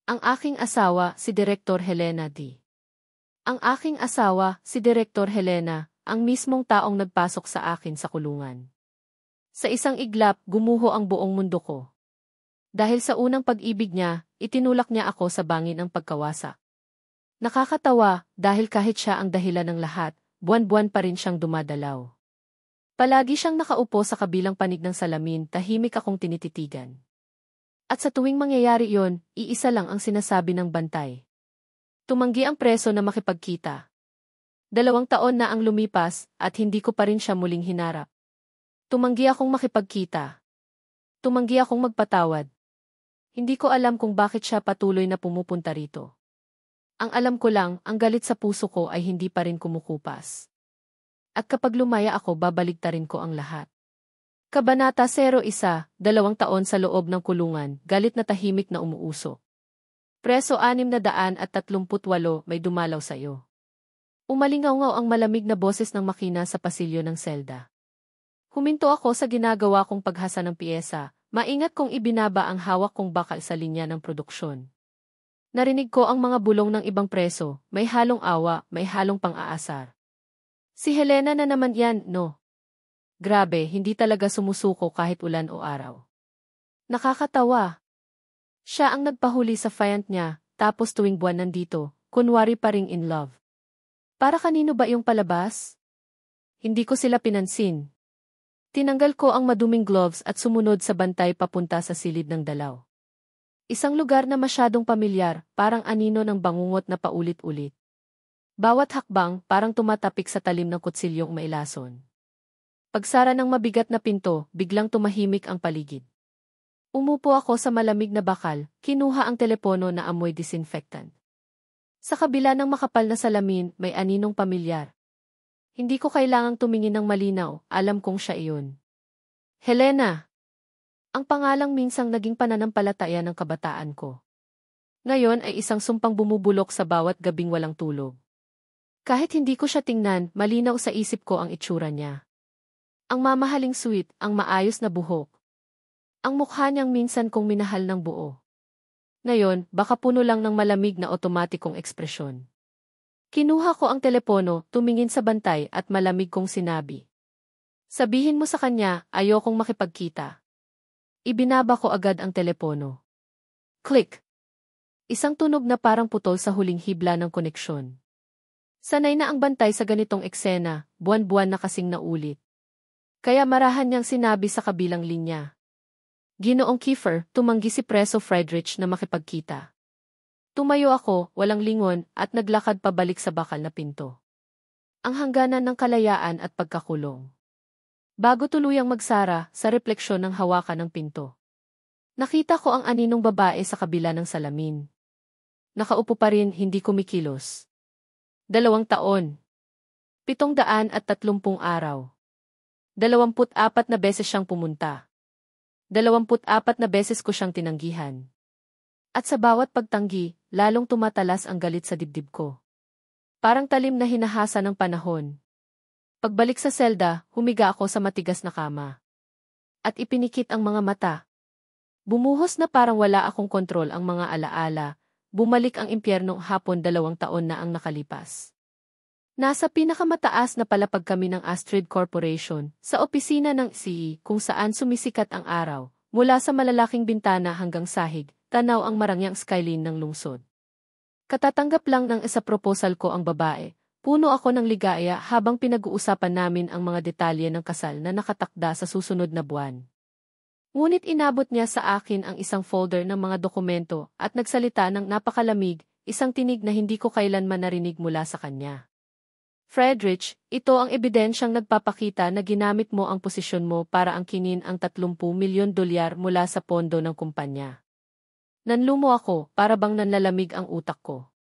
Ang aking asawa, si Direktor Helena D. Ang aking asawa, si Direktor Helena, ang mismong taong nagpasok sa akin sa kulungan. Sa isang iglap, gumuho ang buong mundo ko. Dahil sa unang pag-ibig niya, itinulak niya ako sa bangin ng pagkawasak. Nakakatawa, dahil kahit siya ang dahilan ng lahat, buwan-buwan pa rin siyang dumadalaw. Palagi siyang nakaupo sa kabilang panig ng salamin, tahimik akong tinititigan. At sa tuwing mangyayari yon, iisa lang ang sinasabi ng bantay. Tumanggi ang preso na makipagkita. 2 taon na ang lumipas at hindi ko pa rin siya muling hinarap. Tumanggi akong makipagkita. Tumanggi akong magpatawad. Hindi ko alam kung bakit siya patuloy na pumupunta rito. Ang alam ko lang, ang galit sa puso ko ay hindi pa rin kumukupas. At kapag lumaya ako, babaligtarin ko ang lahat. Kabanata 01, 2 taon sa loob ng kulungan, galit na tahimik na umuusok. Preso 638, may dumalaw sa'yo. Umalingaw-ngaw ang malamig na boses ng makina sa pasilyo ng selda. Huminto ako sa ginagawa kong paghasa ng piyesa, maingat kong ibinaba ang hawak kong bakal sa linya ng produksyon. Narinig ko ang mga bulong ng ibang preso, may halong awa, may halong pang-aasar. Si Helena na naman yan, no? Grabe, hindi talaga sumusuko kahit ulan o araw. Nakakatawa. Siya ang nagpahuli sa fiant niya, tapos tuwing buwan nandito, kunwari pa ring in love. Para kanino ba yung palabas? Hindi ko sila pinansin. Tinanggal ko ang maduming gloves at sumunod sa bantay papunta sa silid ng dalaw. Isang lugar na masyadong pamilyar, parang anino ng bangungot na paulit-ulit. Bawat hakbang, parang tumatapik sa talim ng kutsilyong mailason. Pagsara ng mabigat na pinto, biglang tumahimik ang paligid. Umupo ako sa malamig na bakal, kinuha ang telepono na amoy disinfectant. Sa kabila ng makapal na salamin, may aninong pamilyar. Hindi ko kailangang tumingin ng malinaw, alam kong siya iyon. Helena! Ang pangalang minsang naging pananampalataya ng kabataan ko. Ngayon ay isang sumpang bumubulok sa bawat gabing walang tulog. Kahit hindi ko siya tingnan, malinaw sa isip ko ang itsura niya. Ang mamahaling sweet, ang maayos na buhok. Ang mukha niyang minsan kong minahal ng buo. Ngayon, baka puno lang ng malamig na otomatikong ekspresyon. Kinuha ko ang telepono, tumingin sa bantay at malamig kong sinabi. Sabihin mo sa kanya, ayokong makipagkita. Ibinaba ko agad ang telepono. Click! Isang tunog na parang putol sa huling hibla ng koneksyon. Sanay na ang bantay sa ganitong eksena, buwan-buwan na kasing naulit. Kaya marahan niyang sinabi sa kabilang linya. Ginoong Kiefer, tumanggi si Preso Friedrich na makipagkita. Tumayo ako, walang lingon, at naglakad pabalik sa bakal na pinto. Ang hangganan ng kalayaan at pagkakulong. Bago tuluyang magsara, sa refleksyon ng hawakan ng pinto. Nakita ko ang aninong babae sa kabila ng salamin. Nakaupo pa rin, hindi kumikilos. 2 taon. 730 araw. 24 na beses siyang pumunta. 24 na beses ko siyang tinanggihan. At sa bawat pagtanggi, lalong tumatalas ang galit sa dibdib ko. Parang talim na hinahasa ng panahon. Pagbalik sa selda, humiga ako sa matigas na kama. At ipinikit ang mga mata. Bumuhos na parang wala akong kontrol ang mga alaala, bumalik ang impyernong hapon 2 taon na ang nakalipas. Nasa pinakamataas na palapag kami ng Astrid Corporation, sa opisina ng CE kung saan sumisikat ang araw, mula sa malalaking bintana hanggang sahig, tanaw ang marangyang skyline ng lungsod. Katatanggap lang ng isa proposal ko ang babae, puno ako ng ligaya habang pinag-uusapan namin ang mga detalye ng kasal na nakatakda sa susunod na buwan. Ngunit inabot niya sa akin ang isang folder ng mga dokumento at nagsalita ng napakalamig, isang tinig na hindi ko kailanman narinig mula sa kanya. Friedrich, ito ang ebidensyang nagpapakita na ginamit mo ang posisyon mo para angkinin ang 30 milyon dolyar mula sa pondo ng kumpanya. Nanlumo ako, para bang nanlalamig ang utak ko.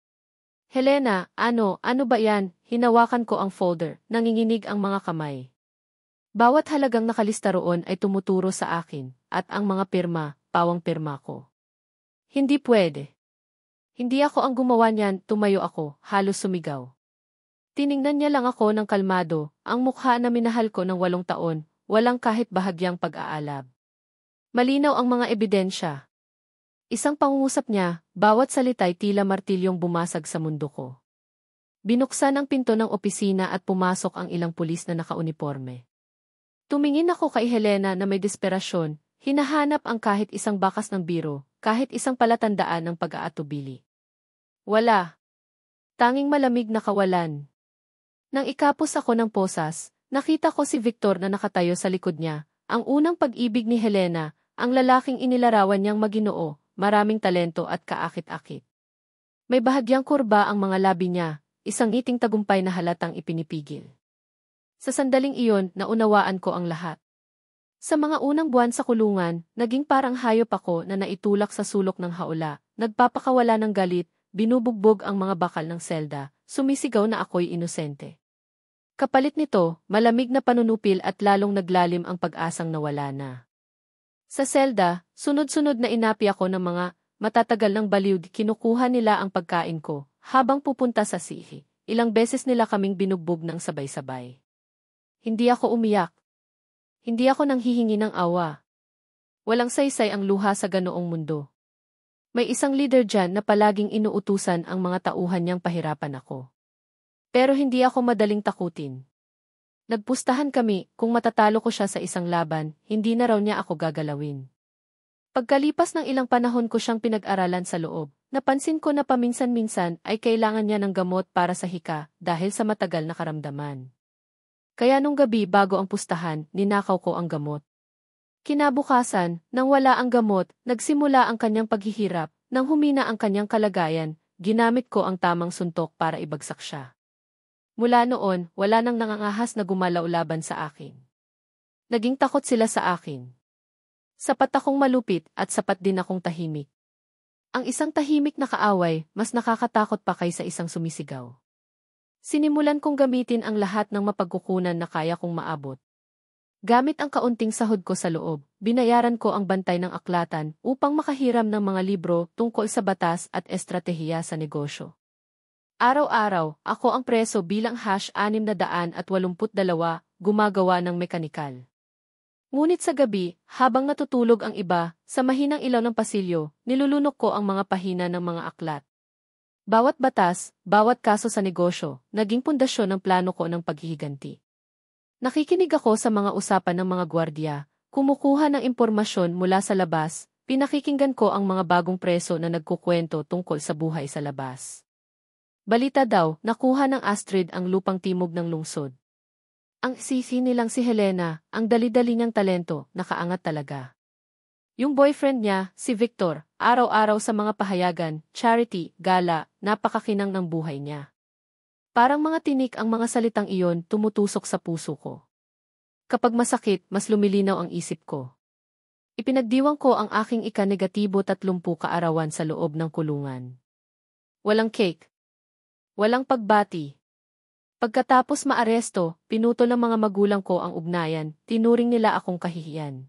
Helena, ano ba yan? Hinawakan ko ang folder, nanginginig ang mga kamay. Bawat halagang nakalista roon ay tumuturo sa akin, at ang mga pirma, pawang pirma ko. Hindi pwede. Hindi ako ang gumawa niyan, tumayo ako, halos sumigaw. Tiningnan niya lang ako ng kalmado, ang mukha na minahal ko ng 8 taon, walang kahit bahagyang pag-aalab. Malinaw ang mga ebidensya. Isang pangungusap niya, bawat salita'y tila martilyong bumasag sa mundo ko. Binuksan ang pinto ng opisina at pumasok ang ilang pulis na nakauniporme. Tumingin ako kay Helena na may desperasyon, hinahanap ang kahit isang bakas ng biro, kahit isang palatandaan ng pag-aatubili. Wala. Tanging malamig na kawalan. Nang ikapos ako ng posas, nakita ko si Victor na nakatayo sa likod niya, ang unang pag-ibig ni Helena, ang lalaking inilarawan niyang maginoo, maraming talento at kaakit-akit. May bahagyang kurba ang mga labi niya, isang ngiting tagumpay na halatang ipinipigil. Sa sandaling iyon, naunawaan ko ang lahat. Sa mga unang buwan sa kulungan, naging parang hayop ako na naitulak sa sulok ng haula, nagpapakawala ng galit, binubugbog ang mga bakal ng selda, sumisigaw na ako'y inosente. Kapalit nito, malamig na panunupil at lalong naglalim ang pag-asang nawala na. Sa selda, sunod-sunod na inapi ako ng mga matatagal ng baliw, kinukuha nila ang pagkain ko, habang pupunta sa sihi. Ilang beses nila kaming binugbog ng sabay-sabay. Hindi ako umiyak. Hindi ako nanghihingi ng awa. Walang saysay ang luha sa ganoong mundo. May isang leader dyan na palaging inuutusan ang mga tauhan niyang pahirapan ako. Pero hindi ako madaling takutin. Nagpustahan kami, kung matatalo ko siya sa isang laban, hindi na raw niya ako gagalawin. Pagkalipas ng ilang panahon ko siyang pinag-aralan sa loob, napansin ko na paminsan-minsan ay kailangan niya ng gamot para sa hika dahil sa matagal na karamdaman. Kaya nung gabi bago ang pustahan, ninakaw ko ang gamot. Kinabukasan, nang wala ang gamot, nagsimula ang kanyang paghihirap, nang humina ang kanyang kalagayan, ginamit ko ang tamang suntok para ibagsak siya. Mula noon, wala nang nangangahas na gumalaw laban sa akin. Naging takot sila sa akin. Sapat akong malupit at sapat din akong tahimik. Ang isang tahimik na kaaway, mas nakakatakot pa kaysa isang sumisigaw. Sinimulan kong gamitin ang lahat ng mapagkukunan na kaya kong maabot. Gamit ang kaunting sahod ko sa loob, binayaran ko ang bantay ng aklatan upang makahiram ng mga libro tungkol sa batas at estratehiya sa negosyo. Araw-araw, ako ang preso bilang #682, gumagawa ng mekanikal. Ngunit sa gabi, habang natutulog ang iba, sa mahinang ilaw ng pasilyo, nilulunok ko ang mga pahina ng mga aklat. Bawat batas, bawat kaso sa negosyo, naging pundasyon ng plano ko ng paghihiganti. Nakikinig ako sa mga usapan ng mga gwardiya, kumukuha ng impormasyon mula sa labas, pinakikinggan ko ang mga bagong preso na nagkukwento tungkol sa buhay sa labas. Balita daw, nakuha ng Astrid ang lupang timog ng lungsod. Ang sisi nilang si Helena, ang dali-dali niyang talento, nakaangat talaga. Yung boyfriend niya, si Victor, araw-araw sa mga pahayagan, charity, gala, napakakinang ng buhay niya. Parang mga tinik ang mga salitang iyon tumutusok sa puso ko. Kapag masakit, mas lumilinaw ang isip ko. Ipinagdiwang ko ang aking ika-30 kaarawan sa loob ng kulungan. Walang cake. Walang pagbati. Pagkatapos maaresto, pinutol ng mga magulang ko ang ugnayan, tinuring nila akong kahihiyan.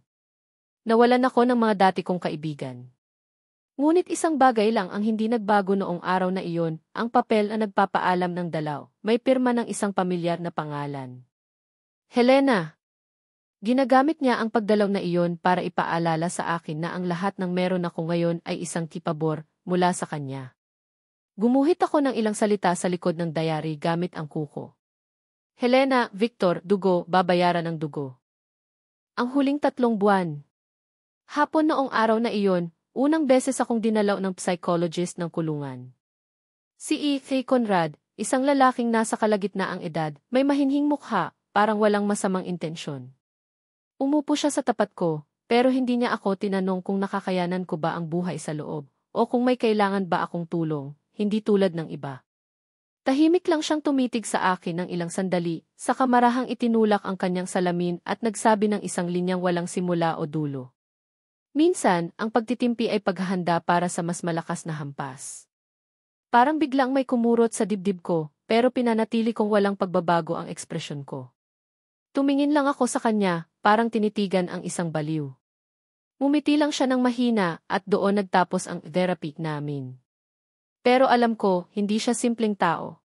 Nawalan ako ng mga dati kong kaibigan. Ngunit isang bagay lang ang hindi nagbago noong araw na iyon, ang papel na nagpapaalam ng dalaw, may pirma ng isang pamilyar na pangalan. Helena! Ginagamit niya ang pagdalaw na iyon para ipaalala sa akin na ang lahat ng meron ako ngayon ay isang kipabor mula sa kanya. Gumuhit ako ng ilang salita sa likod ng diary gamit ang kuko. Helena, Victor, dugo, babayaran ng dugo. Ang huling 3 buwan. Hapon noong araw na iyon, unang beses akong dinalaw ng psychologist ng kulungan. Si E. Conrad, isang lalaking nasa kalagitnaang edad, may mahinhing mukha, parang walang masamang intensyon. Umupo siya sa tapat ko, pero hindi niya ako tinanong kung nakakayanan ko ba ang buhay sa loob, o kung may kailangan ba akong tulong, hindi tulad ng iba. Tahimik lang siyang tumitig sa akin ng ilang sandali, saka marahang itinulak ang kanyang salamin at nagsabi ng isang linyang walang simula o dulo. Minsan, ang pagtitimpi ay paghahanda para sa mas malakas na hampas. Parang biglang may kumurot sa dibdib ko, pero pinanatili kong walang pagbabago ang ekspresyon ko. Tumingin lang ako sa kanya, parang tinitigan ang isang baliw. Ngumiti lang siya ng mahina at doon nagtapos ang therapy namin. Pero alam ko, hindi siya simpleng tao.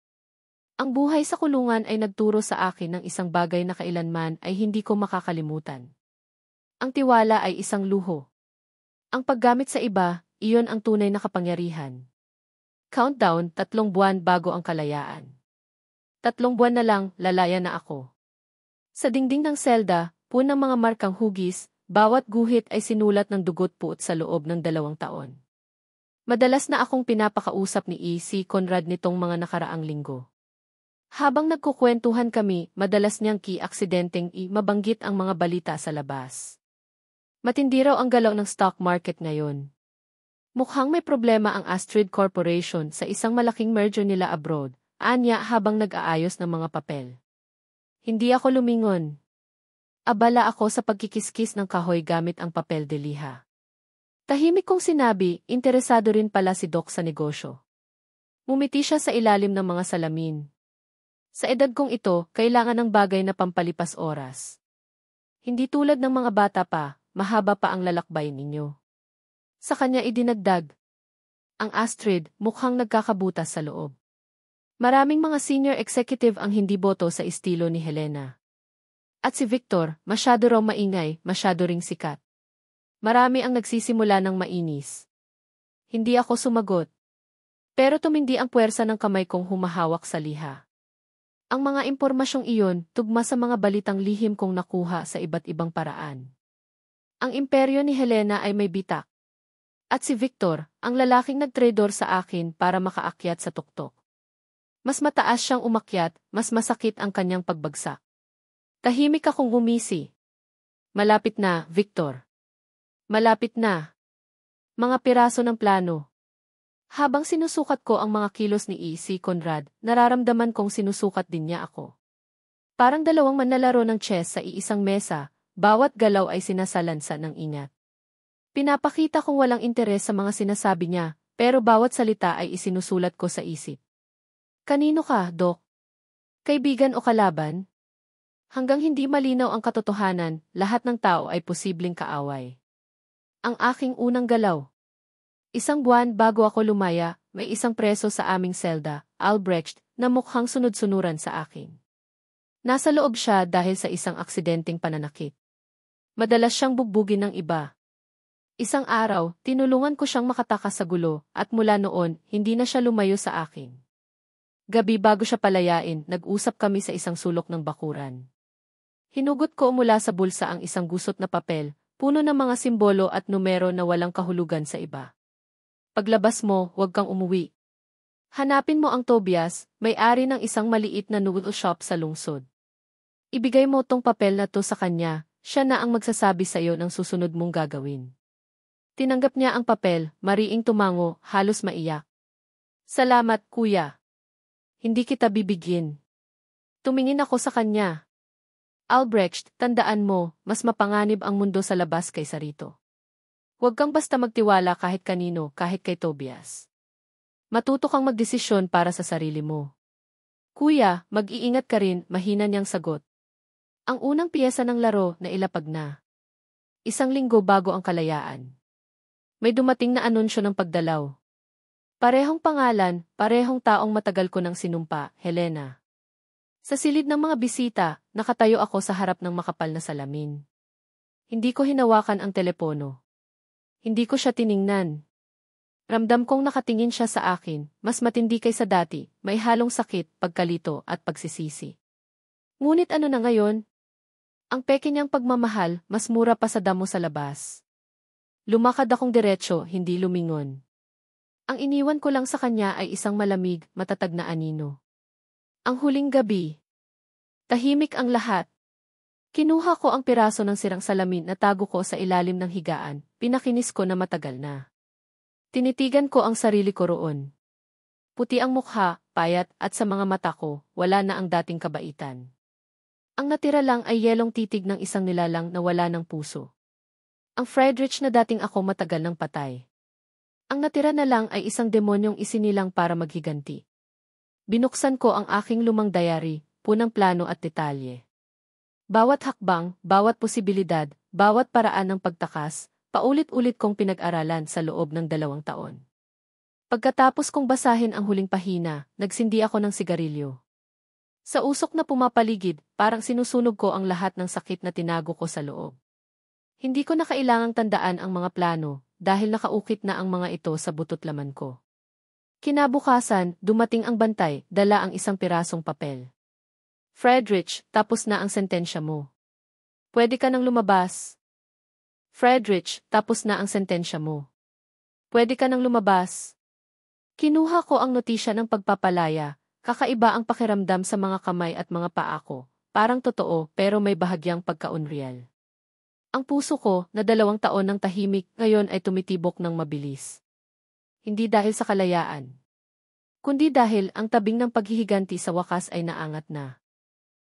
Ang buhay sa kulungan ay nagturo sa akin ng isang bagay na kailanman ay hindi ko makakalimutan. Ang tiwala ay isang luho. Ang paggamit sa iba, iyon ang tunay na kapangyarihan. Countdown, 3 buwan bago ang kalayaan. 3 buwan na lang, lalaya na ako. Sa dingding ng selda, punang mga markang hugis, bawat guhit ay sinulat ng dugo't puot sa loob ng 2 taon. Madalas na akong pinapakausap ni si Conrad nitong mga nakaraang linggo. Habang nagkukwentuhan kami, madalas niyang aksidenteng mabanggit ang mga balita sa labas. Matindi raw ang galaw ng stock market ngayon. Mukhang may problema ang Astrid Corporation sa isang malaking merger nila abroad, anya habang nag-aayos ng mga papel. Hindi ako lumingon. Abala ako sa pagkikiskis ng kahoy gamit ang papel de liha. Tahimik kong sinabi, interesado rin pala si Doc sa negosyo. Mumiti siya sa ilalim ng mga salamin. Sa edad kong ito, kailangan ng bagay na pampalipas oras. Hindi tulad ng mga bata pa, mahaba pa ang lalakbay ninyo. Sa kanya idinagdag. Ang Astrid, mukhang nagkakabutas sa loob. Maraming mga senior executive ang hindi boto sa estilo ni Helena. At si Victor, masyado raw maingay, masyado ring sikat. Marami ang nagsisimula ng mainis. Hindi ako sumagot. Pero tumindi ang puwersa ng kamay kong humahawak sa liha. Ang mga impormasyong iyon, tugma sa mga balitang lihim kong nakuha sa iba't ibang paraan. Ang imperyo ni Helena ay may bitak. At si Victor, ang lalaking nagtrador sa akin para makaakyat sa tuktok. Mas mataas siyang umakyat, mas masakit ang kanyang pagbagsak. Tahimik akong gumisi. Malapit na, Victor. Malapit na. Mga piraso ng plano. Habang sinusukat ko ang mga kilos ni si Conrad, nararamdaman kong sinusukat din niya ako. Parang dalawang manlalaro ng chess sa iisang mesa, bawat galaw ay sinasalansa ng ingat. Pinapakita kong walang interes sa mga sinasabi niya, pero bawat salita ay isinusulat ko sa isip. Kanino ka, Doc? Kaibigan o kalaban? Hanggang hindi malinaw ang katotohanan, lahat ng tao ay posibleng kaaway. Ang aking unang galaw. 1 buwan bago ako lumaya, may isang preso sa aming selda, Albrecht, na mukhang sunod-sunuran sa akin. Nasa loob siya dahil sa isang aksidenteng pananakit. Madalas siyang bugbugin ng iba. Isang araw, tinulungan ko siyang makatakas sa gulo, at mula noon, hindi na siya lumayo sa akin. Gabi bago siya palayain, nag-usap kami sa isang sulok ng bakuran. Hinugot ko mula sa bulsa ang isang gusot na papel, puno ng mga simbolo at numero na walang kahulugan sa iba. Paglabas mo, huwag kang umuwi. Hanapin mo ang Tobias, may-ari ng isang maliit na noodle shop sa lungsod. Ibigay mo tong papel na to sa kanya, siya na ang magsasabi sa iyo ng susunod mong gagawin. Tinanggap niya ang papel, mariing tumango, halos maiyak. Salamat, kuya. Hindi kita bibigyan. Tumingin ako sa kanya. Albrecht, tandaan mo, mas mapanganib ang mundo sa labas kaysa rito. Huwag kang basta magtiwala kahit kanino, kahit kay Tobias. Matuto kang magdesisyon para sa sarili mo. Kuya, mag-iingat ka rin, mahina niyang sagot. Ang unang piyesa ng laro na ilapag na. 1 linggo bago ang kalayaan. May dumating na anunsyo ng pagdalaw. Parehong pangalan, parehong taong matagal ko nang sinumpa, Helena. Sa silid ng mga bisita, nakatayo ako sa harap ng makapal na salamin. Hindi ko hinawakan ang telepono. Hindi ko siya tiningnan. Ramdam kong nakatingin siya sa akin, mas matindi kaysa dati, may halong sakit, pagkalito at pagsisisi. Ngunit ano na ngayon? Ang peke niyang pagmamahal, mas mura pa sa damo sa labas. Lumakad akong diretso, hindi lumingon. Ang iniwan ko lang sa kanya ay isang malamig, matatag na anino. Ang huling gabi. Tahimik ang lahat. Kinuha ko ang piraso ng sirang salamin na tago ko sa ilalim ng higaan, pinakinis ko na matagal na. Tinitigan ko ang sarili ko roon. Puti ang mukha, payat, at sa mga mata ko, wala na ang dating kabaitan. Ang natira lang ay yelong titig ng isang nilalang na wala ng puso. Ang Friedrich na dating ako matagal ng patay. Ang natira na lang ay isang demonyong isinilang para maghiganti. Binuksan ko ang aking lumang diary, punang plano at detalye. Bawat hakbang, bawat posibilidad, bawat paraan ng pagtakas, paulit-ulit kong pinag-aralan sa loob ng 2 taon. Pagkatapos kong basahin ang huling pahina, nagsindi ako ng sigarilyo. Sa usok na pumapaligid, parang sinusunog ko ang lahat ng sakit na tinago ko sa loob. Hindi ko na kailangang tandaan ang mga plano, dahil nakaukit na ang mga ito sa butot laman ko. Kinabukasan, dumating ang bantay, dala ang isang pirasong papel. Friedrich, tapos na ang sentensya mo. Pwede ka nang lumabas. Friedrich, tapos na ang sentensya mo. Pwede ka nang lumabas. Kinuha ko ang notisya ng pagpapalaya, kakaiba ang pakiramdam sa mga kamay at mga paa ko, parang totoo pero may bahagyang pagka-unreal. Ang puso ko, na 2 taon ng tahimik, ngayon ay tumitibok ng mabilis. Hindi dahil sa kalayaan, kundi dahil ang tabing ng paghihiganti sa wakas ay naangat na.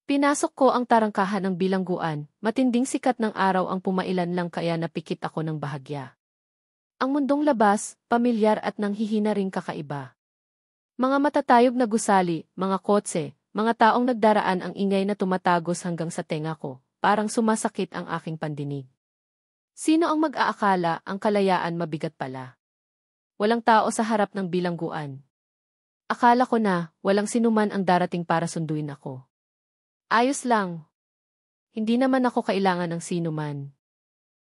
Pinasok ko ang tarangkahan ng bilangguan, matinding sikat ng araw ang pumailan lang kaya napikit ako ng bahagya. Ang mundong labas, pamilyar at nanghihina ring kakaiba. Mga matatayog na gusali, mga kotse, mga taong nagdaraan ang ingay na tumatagos hanggang sa tenga ko, parang sumasakit ang aking pandinig. Sino ang mag-aakala ang kalayaan mabigat pala? Walang tao sa harap ng bilangguan. Akala ko na, walang sinuman ang darating para sunduin ako. Ayos lang. Hindi naman ako kailangan ng sinuman.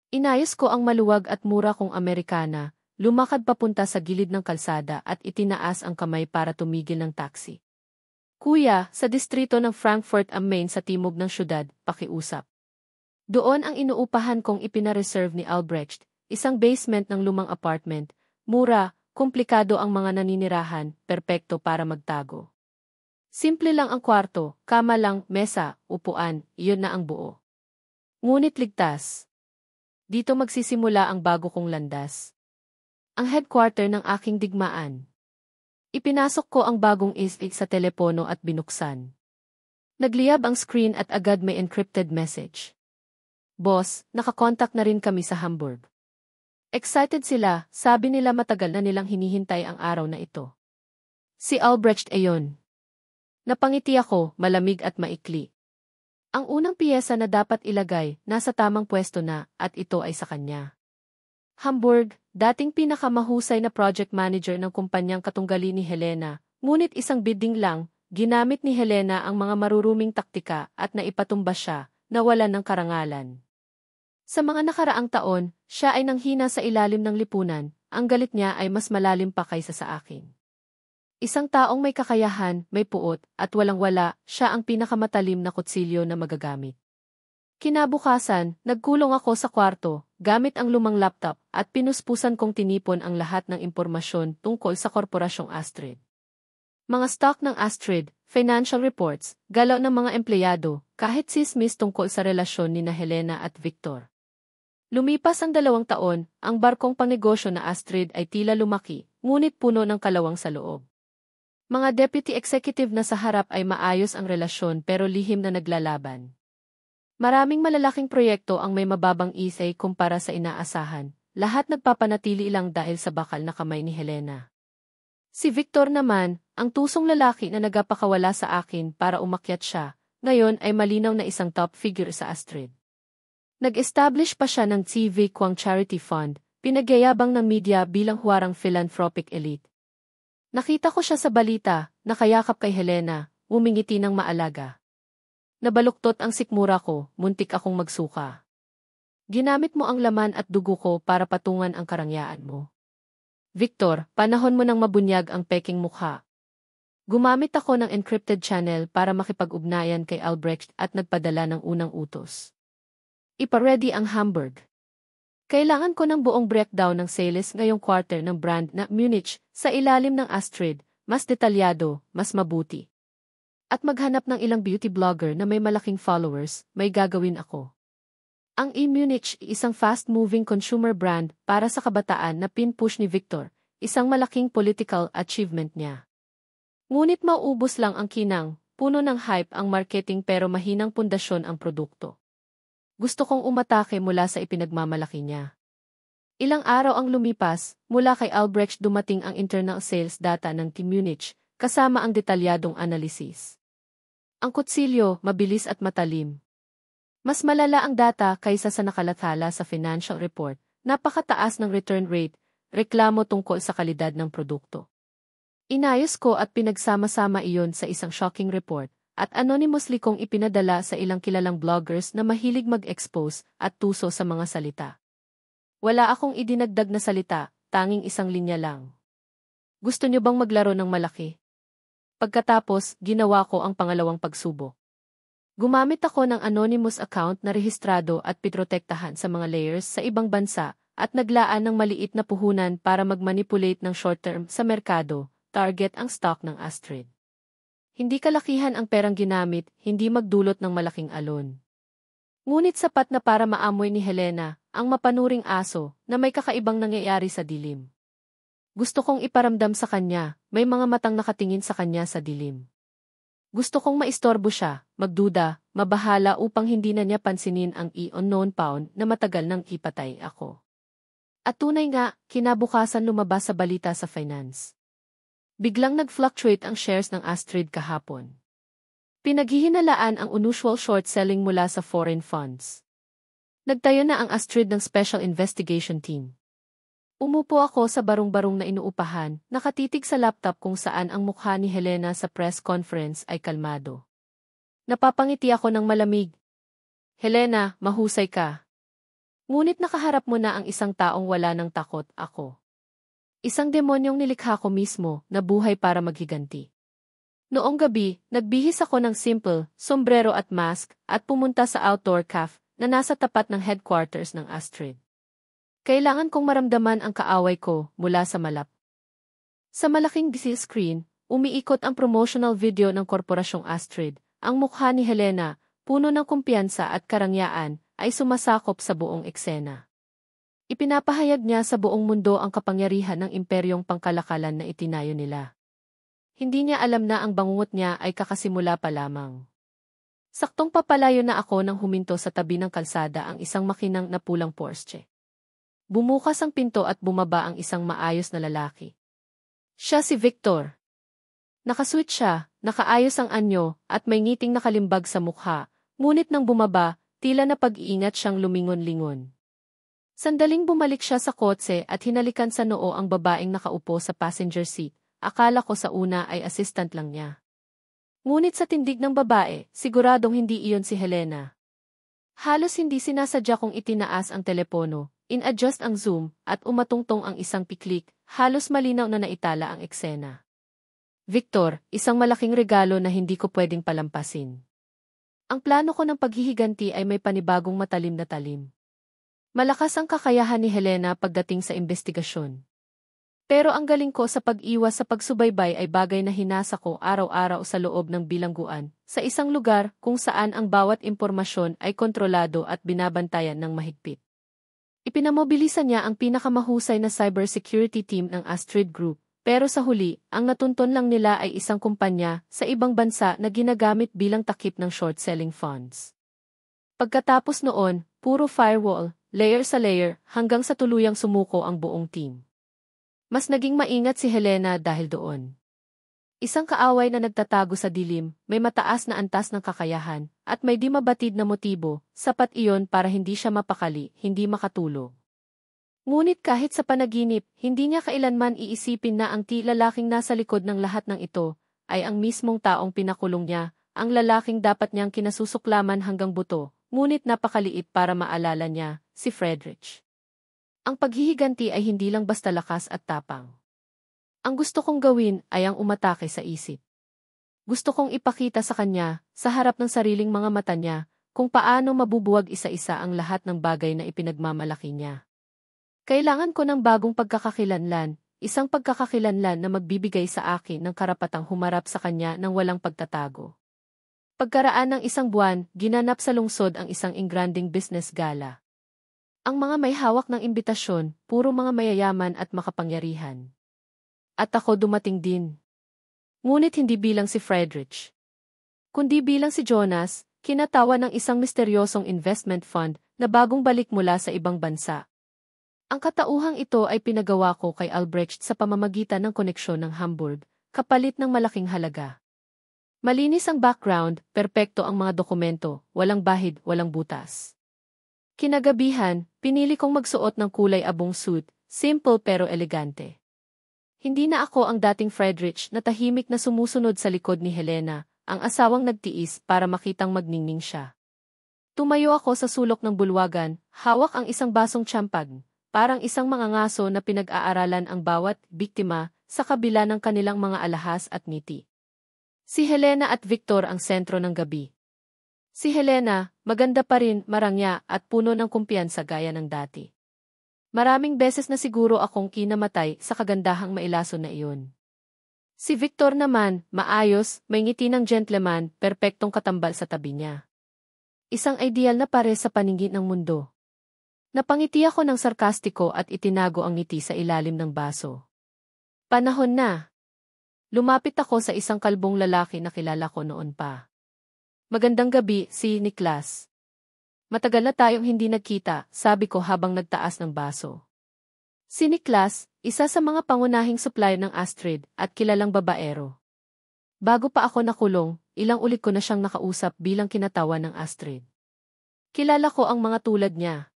Inayos ko ang maluwag at mura kong Amerikana, lumakad papunta sa gilid ng kalsada at itinaas ang kamay para tumigil ng taxi. Kuya, sa distrito ng Frankfurt am Main sa timog ng syudad, pakiusap. Doon ang inuupahan kong ipinareserve ni Albrecht, isang basement ng lumang apartment, mura, komplikado ang mga naninirahan, perpekto para magtago. Simple lang ang kwarto, kama lang, mesa, upuan, iyon na ang buo. Ngunit ligtas. Dito magsisimula ang bago kong landas. Ang headquarter ng aking digmaan. Ipinasok ko ang bagong isip sa telepono at binuksan. Nagliyab ang screen at agad may encrypted message. Boss, nakakontak na rin kami sa Hamburg. Excited sila, sabi nila matagal na nilang hinihintay ang araw na ito. Si Albrecht ayon. Napangiti ako, malamig at maikli. Ang unang piyesa na dapat ilagay, nasa tamang pwesto na, at ito ay sa kanya. Hamburg, dating pinakamahusay na project manager ng kumpanyang katunggali ni Helena, ngunit isang bidding lang, ginamit ni Helena ang mga maruruming taktika at naipatumba siya, nawalan ng karangalan. Sa mga nakaraang taon, siya ay nanghina sa ilalim ng lipunan, ang galit niya ay mas malalim pa kaysa sa akin. Isang taong may kakayahan, may puot, at walang-wala, siya ang pinakamatalim na kutsilyo na magagamit. Kinabukasan, nagkulong ako sa kwarto, gamit ang lumang laptop, at pinuspusan kong tinipon ang lahat ng impormasyon tungkol sa korporasyong Astrid. Mga stock ng Astrid, financial reports, galaw ng mga empleyado, kahit sismis tungkol sa relasyon ni Helena at Victor. Lumipas ang 2 taon, ang barkong pangnegosyo na Astrid ay tila lumaki, ngunit puno ng kalawang sa loob. Mga deputy executive na sa harap ay maayos ang relasyon pero lihim na naglalaban. Maraming malalaking proyekto ang may mababang isay kumpara sa inaasahan, lahat nagpapanatili lang dahil sa bakal na kamay ni Helena. Si Victor naman, ang tusong lalaki na nagapakawala sa akin para umakyat siya, ngayon ay malinaw na isang top figure sa Astrid. Nag-establish pa siya ng TV Kwang Charity Fund, pinagyayabang ng media bilang huwarang philanthropic elite. Nakita ko siya sa balita, nakayakap kay Helena, umingiti ng maalaga. Nabaluktot ang sikmura ko, muntik akong magsuka. Ginamit mo ang laman at dugo ko para patungan ang karangyaan mo. Victor, panahon mo nang mabunyag ang peking mukha. Gumamit ako ng encrypted channel para makipag-ugnayan kay Albrecht at nagpadala ng unang utos. Ipa-ready ang Hamburg. Kailangan ko ng buong breakdown ng sales ngayong quarter ng brand na Munich sa ilalim ng Astrid, mas detalyado, mas mabuti. At maghanap ng ilang beauty blogger na may malaking followers, may gagawin ako. Ang e-Munich, isang fast-moving consumer brand para sa kabataan na pin-push ni Victor, isang malaking political achievement niya. Ngunit mauubos lang ang kinang, puno ng hype ang marketing pero mahinang pundasyon ang produkto. Gusto kong umatake mula sa ipinagmamalaki niya. Ilang araw ang lumipas, mula kay Albrecht dumating ang internal sales data ng Team Munich, kasama ang detalyadong analysis. Ang kutsilyo, mabilis at matalim. Mas malala ang data kaysa sa nakalathala sa financial report, napakataas ng return rate, reklamo tungkol sa kalidad ng produkto. Inayos ko at pinagsama-sama iyon sa isang shocking report, at anonymously kong ipinadala sa ilang kilalang bloggers na mahilig mag-expose at tuso sa mga salita. Wala akong idinagdag na salita, tanging isang linya lang. Gusto niyo bang maglaro ng malaki? Pagkatapos, ginawa ko ang pangalawang pagsubok. Gumamit ako ng anonymous account na rehistrado at pitrotektahan sa mga layers sa ibang bansa at naglaan ng maliit na puhunan para mag-manipulate ng short-term sa merkado, target ang stock ng Astrid. Hindi kalakihan ang perang ginamit, hindi magdulot ng malaking alon. Ngunit sapat na para maamoy ni Helena, ang mapanuring aso, na may kakaibang nangyayari sa dilim. Gusto kong iparamdam sa kanya, may mga matang nakatingin sa kanya sa dilim. Gusto kong maistorbo siya, magduda, mabahala upang hindi na niya pansinin ang unknown pound na matagal nang ipatay ako. At tunay nga, kinabukasan lumabas sa balita sa finance. Biglang nag-fluctuate ang shares ng Astrid kahapon. Pinaghihinalaan ang unusual short selling mula sa foreign funds. Nagtayo na ang Astrid ng Special Investigation Team. Umupo ako sa barong-barong na inuupahan, nakatitig sa laptop kung saan ang mukha ni Helena sa press conference ay kalmado. Napapangiti ako ng malamig. Helena, mahusay ka. Ngunit nakaharap mo na ang isang taong wala ng takot, ako. Isang demonyong nilikha ko mismo, na buhay para maghiganti. Noong gabi, nagbihis ako ng simple, sombrero at mask, at pumunta sa outdoor cafe, na nasa tapat ng headquarters ng Astrid. Kailangan kong maramdaman ang kaaway ko mula sa malap. Sa malaking screen, umiikot ang promotional video ng Korporasyong Astrid. Ang mukha ni Helena, puno ng kumpiyansa at karangyaan, ay sumasakop sa buong eksena. Ipinapahayag niya sa buong mundo ang kapangyarihan ng imperyong pangkalakalan na itinayo nila. Hindi niya alam na ang bangungot niya ay kakasimula pa lamang. Saktong papalayo na ako nang huminto sa tabi ng kalsada ang isang makinang na pulang Porsche. Bumukas ang pinto at bumaba ang isang maayos na lalaki. Siya si Victor. Nakasuit siya, nakaayos ang anyo, at may ngiting nakalimbag sa mukha, ngunit nang bumaba, tila na pag-iingat siyang lumingon-lingon. Sandaling bumalik siya sa kotse at hinalikan sa noo ang babaeng nakaupo sa passenger seat. Akala ko sa una ay assistant lang niya. Ngunit sa tindig ng babae, siguradong hindi iyon si Helena. Halos hindi sinasadya kong itinaas ang telepono, in-adjust ang zoom, at umatungtong ang isang piklik, halos malinaw na naitala ang eksena. Victor, isang malaking regalo na hindi ko pwedeng palampasin. Ang plano ko ng paghihiganti ay may panibagong matalim na talim. Malakas ang kakayahan ni Helena pagdating sa investigasyon. Pero ang galing ko sa pag-iwas sa pagsubaybay ay bagay na hinasa ko araw-araw sa loob ng bilangguan, sa isang lugar kung saan ang bawat impormasyon ay kontrolado at binabantayan ng mahigpit. Ipinamobilisa niya ang pinakamahusay na cybersecurity team ng Astrid Group, pero sa huli, ang natunton lang nila ay isang kumpanya sa ibang bansa na ginagamit bilang takip ng short-selling funds. Pagkatapos noon, puro firewall, layer sa layer, hanggang sa tuluyang sumuko ang buong team. Mas naging maingat si Helena dahil doon. Isang kaaway na nagtatago sa dilim, may mataas na antas ng kakayahan, at may di mabatid na motibo, sapat iyon para hindi siya mapakali, hindi makatulog. Ngunit kahit sa panaginip, hindi niya kailanman iisipin na ang lalaking nasa likod ng lahat ng ito, ay ang mismong taong pinakulong niya, ang lalaking dapat niyang kinasusuklaman hanggang buto, ngunit napakaliit para maalala niya, si Friedrich. Ang paghihiganti ay hindi lang basta lakas at tapang. Ang gusto kong gawin ay ang umatake sa isip. Gusto kong ipakita sa kanya, sa harap ng sariling mga mata niya, kung paano mabubuwag isa-isa ang lahat ng bagay na ipinagmamalaki niya. Kailangan ko ng bagong pagkakakilanlan, isang pagkakakilanlan na magbibigay sa akin ng karapatang humarap sa kanya ng walang pagtatago. Pagkaraan ng isang buwan, ginanap sa lungsod ang isang engranding business gala. Ang mga may hawak ng imbitasyon, puro mga mayayaman at makapangyarihan. At ako dumating din. Ngunit hindi bilang si Friedrich, kundi bilang si Jonas, kinatawa ng isang misteryosong investment fund na bagong balik mula sa ibang bansa. Ang katauhang ito ay pinagawa ko kay Albrecht sa pamamagitan ng koneksyon ng Hamburg, kapalit ng malaking halaga. Malinis ang background, perpekto ang mga dokumento, walang bahid, walang butas. Kinagabihan, pinili kong magsuot ng kulay abong suit, simple pero elegante. Hindi na ako ang dating Friedrich na tahimik na sumusunod sa likod ni Helena, ang asawang nagtiis para makitang magningning siya. Tumayo ako sa sulok ng bulwagan, hawak ang isang basong tsampag, parang isang mga ngaso na pinag-aaralan ang bawat biktima sa kabila ng kanilang mga alahas at ngiti. Si Helena at Victor ang sentro ng gabi. Si Helena, maganda pa rin, marangya at puno ng kumpiyansa gaya ng dati. Maraming beses na siguro akong kinamatay sa kagandahang mailaso na iyon. Si Victor naman, maayos, may ngiti ng gentleman, perpektong katambal sa tabi niya. Isang ideal na pare sa paningin ng mundo. Napangiti ako ng sarkastiko at itinago ang ngiti sa ilalim ng baso. Panahon na. Lumapit ako sa isang kalbong lalaki na kilala ko noon pa. Magandang gabi, si Niklas. Matagal na tayong hindi nagkita, sabi ko habang nagtaas ng baso. Si Niklas, isa sa mga pangunahing supplier ng Astrid at kilalang babaero. Bago pa ako nakulong, ilang ulit ko na siyang nakausap bilang kinatawan ng Astrid. Kilala ko ang mga tulad niya.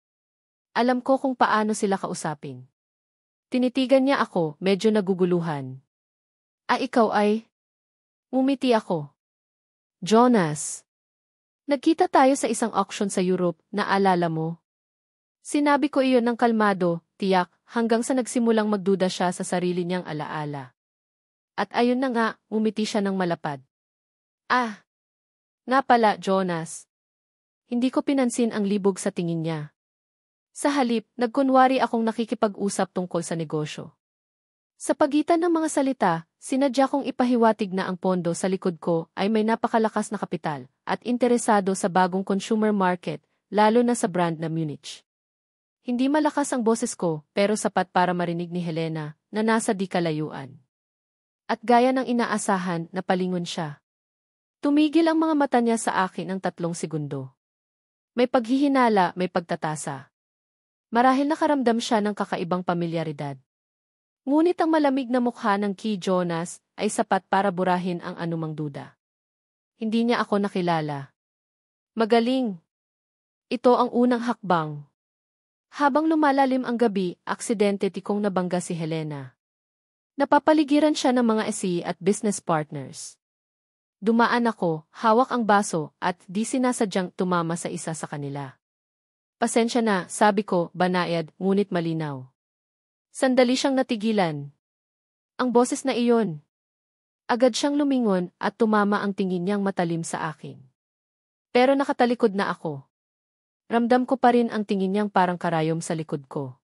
Alam ko kung paano sila kausapin. Tinitigan niya ako, medyo naguguluhan. Ikaw ay? Ngumiti ako. Jonas. Nagkita tayo sa isang auction sa Europe, naalala mo? Sinabi ko iyon ng kalmado, tiyak, hanggang sa nagsimulang magduda siya sa sarili niyang alaala. At ayun na nga, ngumiti siya ng malapad. Nga pala, Jonas. Hindi ko pinansin ang libog sa tingin niya. Sa halip, nagkunwari akong nakikipag-usap tungkol sa negosyo. Sa pagitan ng mga salita, sinadya kong ipahiwatig na ang pondo sa likod ko ay may napakalakas na kapital at interesado sa bagong consumer market, lalo na sa brand na Munich. Hindi malakas ang boses ko, pero sapat para marinig ni Helena na nasa di kalayuan. At gaya ng inaasahan, napalingon siya. Tumigil ang mga mata niya sa akin ng 3 segundo. May paghihinala, may pagtatasa. Marahil nakaramdam siya ng kakaibang pamilyaridad. Ngunit ang malamig na mukha ng Key Jonas ay sapat para burahin ang anumang duda. Hindi niya ako nakilala. Magaling. Ito ang unang hakbang. Habang lumalalim ang gabi, aksidente tikong nabangga si Helena. Napapaligiran siya ng mga SE at business partners. Dumaan ako, hawak ang baso at di sinasadyang tumama sa isa sa kanila. Pasensya na, sabi ko, banayad, ngunit malinaw. Sandali siyang natigilan. Ang boses na iyon. Agad siyang lumingon at tumama ang tingin niyang matalim sa akin. Pero nakatalikod na ako. Ramdam ko pa rin ang tingin niyang parang karayom sa likod ko.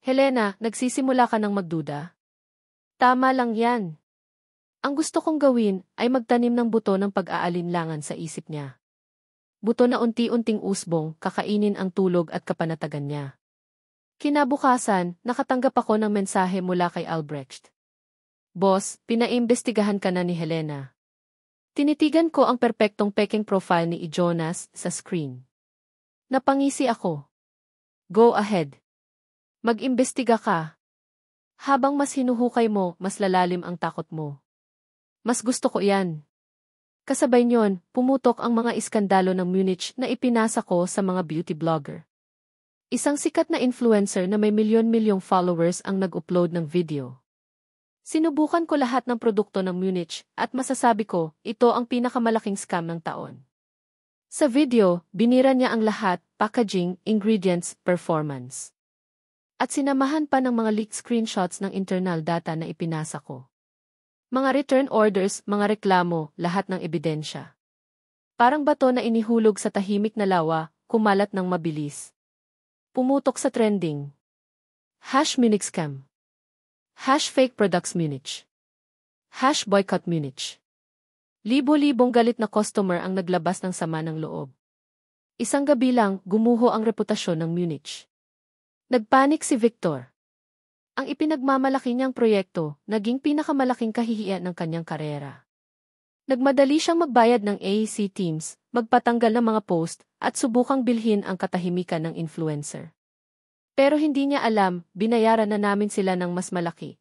Helena, nagsisimula ka ng magduda? Tama lang yan. Ang gusto kong gawin ay magtanim ng buto ng pag-aalinlangan sa isip niya. Buto na unti-unting usbong, kakainin ang tulog at kapanatagan niya. Kinabukasan, nakatanggap ako ng mensahe mula kay Albrecht. Boss, pinaimbestigahan ka na ni Helena. Tinitigan ko ang perpektong peking profile ni Jonas sa screen. Napangisi ako. Go ahead. Mag-imbestiga ka. Habang mas hinuhukay mo, mas lalalim ang takot mo. Mas gusto ko yan. Kasabay niyon, pumutok ang mga iskandalo ng Munich na ipinasa ko sa mga beauty blogger. Isang sikat na influencer na may milyon-milyong followers ang nag-upload ng video. Sinubukan ko lahat ng produkto ng Munich at masasabi ko, ito ang pinakamalaking scam ng taon. Sa video, binira niya ang lahat, packaging, ingredients, performance. At sinamahan pa ng mga leaked screenshots ng internal data na ipinasa ko. Mga return orders, mga reklamo, lahat ng ebidensya. Parang bato na inihulog sa tahimik na lawa, kumalat ng mabilis. Pumutok sa trending. #Munich scam. #fake products Munich. #boycott Munich. Libo-libong galit na customer ang naglabas ng sama ng loob. Isang gabi lang, gumuho ang reputasyon ng Munich. Nagpanik si Victor. Ang ipinagmamalaki niyang proyekto, naging pinakamalaking kahihiyan ng kanyang karera. Nagmadali siyang magbayad ng AEC teams, magpatanggal ng mga post, at subukang bilhin ang katahimikan ng influencer. Pero hindi niya alam, binayaran na namin sila ng mas malaki.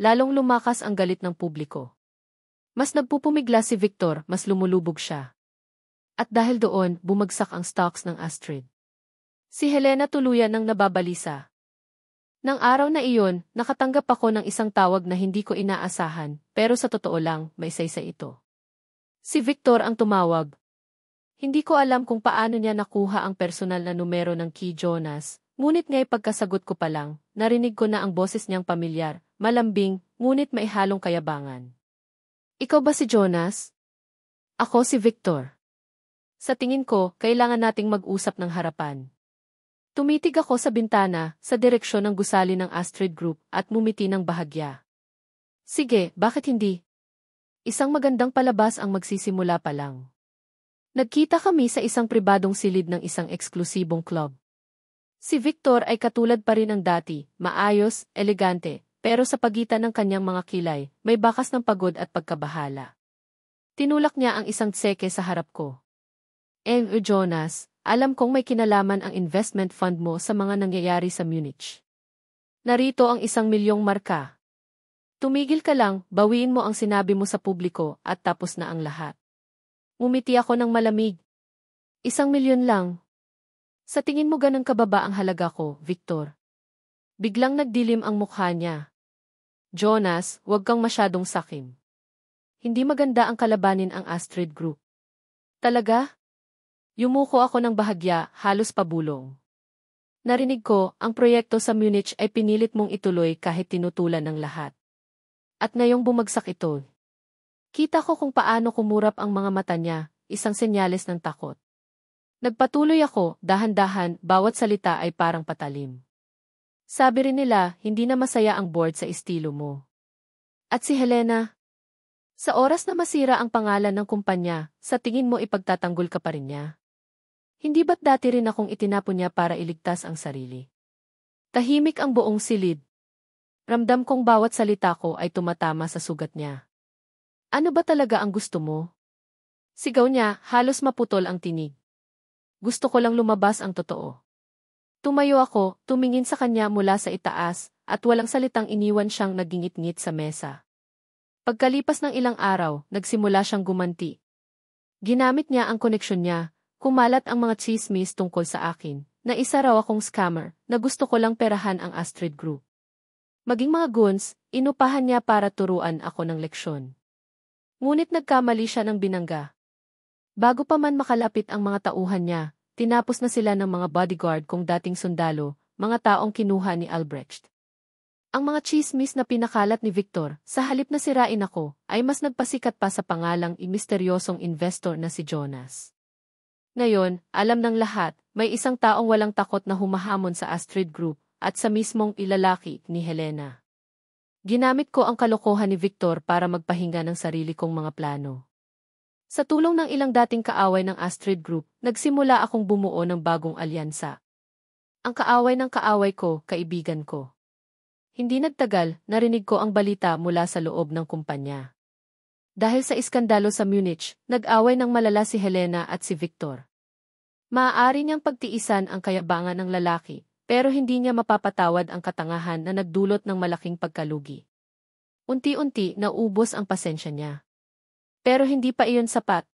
Lalong lumakas ang galit ng publiko. Mas nagpupumigla si Victor, mas lumulubog siya. At dahil doon, bumagsak ang stocks ng Astrid. Si Helena tuluyan ng nababalisa. Nang araw na iyon, nakatanggap ako ng isang tawag na hindi ko inaasahan, pero sa totoo lang, may saysay ito. Si Victor ang tumawag. Hindi ko alam kung paano niya nakuha ang personal na numero ng Key Jonas, ngunit nga'y pagkasagot ko pa lang, narinig ko na ang boses niyang pamilyar, malambing, ngunit maihalong kayabangan. Ikaw ba si Jonas? Ako si Victor. Sa tingin ko, kailangan nating mag-usap ng harapan. Tumitig ako sa bintana, sa direksyon ng gusali ng Astrid Group, at mumiti ng bahagya. Sige, bakit hindi? Isang magandang palabas ang magsisimula pa lang. Nagkita kami sa isang pribadong silid ng isang eksklusibong club. Si Victor ay katulad pa rin ng dati, maayos, elegante, pero sa pagitan ng kanyang mga kilay, may bakas ng pagod at pagkabahala. Tinulak niya ang isang tseke sa harap ko. Jonas, alam kong may kinalaman ang investment fund mo sa mga nangyayari sa Munich. Narito ang 1 milyong marka. Tumigil ka lang, bawiin mo ang sinabi mo sa publiko at tapos na ang lahat. Ngumiti ako ng malamig. 1 milyon lang. Sa tingin mo ganang kababa ang halaga ko, Victor? Biglang nagdilim ang mukha niya. Jonas, huwag kang masyadong sakim. Hindi maganda ang kalabanin ang Astrid Group. Talaga? Yumuko ako ng bahagya, halos pabulong. Narinig ko, ang proyekto sa Munich ay pinilit mong ituloy kahit tinutulan ng lahat. At ngayong bumagsak ito. Kita ko kung paano kumurap ang mga mata niya, isang senyales ng takot. Nagpatuloy ako, dahan-dahan, bawat salita ay parang patalim. Sabi rin nila, hindi na masaya ang board sa estilo mo. At si Helena? Sa oras na masira ang pangalan ng kumpanya, sa tingin mo ipagtatanggol ka pa rin niya? Hindi ba't dati rin akong itinapon niya para iligtas ang sarili? Tahimik ang buong silid. Ramdam kong bawat salita ko ay tumatama sa sugat niya. Ano ba talaga ang gusto mo? Sigaw niya, halos maputol ang tinig. Gusto ko lang lumabas ang totoo. Tumayo ako, tumingin sa kanya mula sa itaas, at walang salitang iniwan siyang nagingit-ngit sa mesa. Pagkalipas ng ilang araw, nagsimula siyang gumanti. Ginamit niya ang koneksyon niya, kumalat ang mga chismis tungkol sa akin, na isa raw akong scammer, na gusto ko lang perahan ang Astrid Group. Maging mga goons, inupahan niya para turuan ako ng leksyon. Ngunit nagkamali siya ng binangga. Bago pa man makalapit ang mga tauhan niya, tinapos na sila ng mga bodyguard kong dating sundalo, mga taong kinuha ni Albrecht. Ang mga chismis na pinakalat ni Victor, sa halip na sirain ako, ay mas nagpasikat pa sa pangalang misteryosong investor na si Jonas. Ngayon, alam ng lahat, may isang taong walang takot na humahamon sa Astrid Group, at sa mismong ilalaki ni Helena. Ginamit ko ang kalokohan ni Victor para magpahinga ng sarili kong mga plano. Sa tulong ng ilang dating kaaway ng Astrid Group, nagsimula akong bumuo ng bagong alyansa. Ang kaaway ng kaaway ko, kaibigan ko. Hindi nagtagal, narinig ko ang balita mula sa loob ng kumpanya. Dahil sa iskandalo sa Munich, nag-away ng malala si Helena at si Victor. Maaari niyang pagtiisan ang kayabangan ng lalaki, pero hindi niya mapapatawad ang katangahan na nagdulot ng malaking pagkalugi. Unti-unti, naubos ang pasensya niya. Pero hindi pa iyon sapat.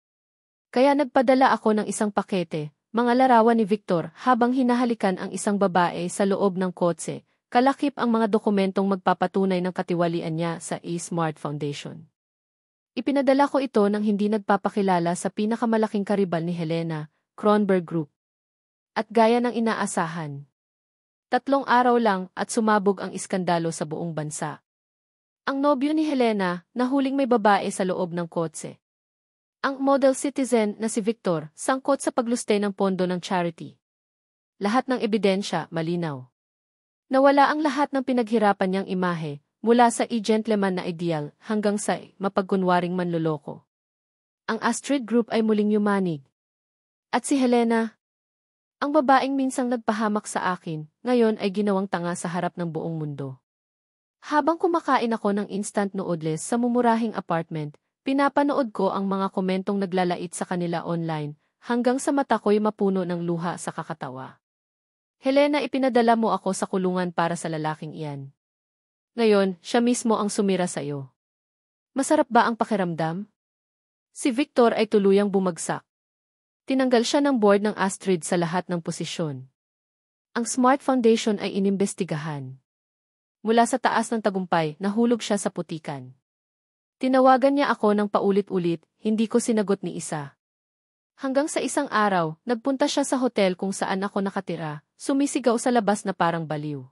Kaya nagpadala ako ng isang pakete, mga larawan ni Victor habang hinahalikan ang isang babae sa loob ng kotse, kalakip ang mga dokumentong magpapatunay ng katiwalian niya sa eSmart Foundation. Ipinadala ko ito nang hindi nagpapakilala sa pinakamalaking karibal ni Helena, Kronberg Group. At gaya ng inaasahan. 3 araw lang at sumabog ang iskandalo sa buong bansa. Ang nobyo ni Helena, nahuling may babae sa loob ng kotse. Ang model citizen na si Victor, sangkot sa pagluste ng pondo ng charity. Lahat ng ebidensya, malinaw. Nawala ang lahat ng pinaghirapan niyang imahe, mula sa gentleman na ideal hanggang sa mapagkunwaring manloloko. Ang Astrid Group ay muling yumanig. At si Helena, ang babaeng minsang nagpahamak sa akin, ngayon ay ginawang tanga sa harap ng buong mundo. Habang kumakain ako ng instant noodles sa mumurahing apartment, pinapanood ko ang mga komentong naglalait sa kanila online, hanggang sa mata ko'y mapuno ng luha sa kakatawa. Helena, ipinadala mo ako sa kulungan para sa lalaking iyan. Ngayon, siya mismo ang sumira sa iyo. Masarap ba ang pakiramdam? Si Victor ay tuluyang bumagsak. Tinanggal siya ng board ng Astrid sa lahat ng posisyon. Ang Smart Foundation ay inimbestigahan. Mula sa taas ng tagumpay, nahulog siya sa putikan. Tinawagan niya ako ng paulit-ulit, hindi ko sinagot ni isa. Hanggang sa isang araw, nagpunta siya sa hotel kung saan ako nakatira, sumisigaw sa labas na parang baliw.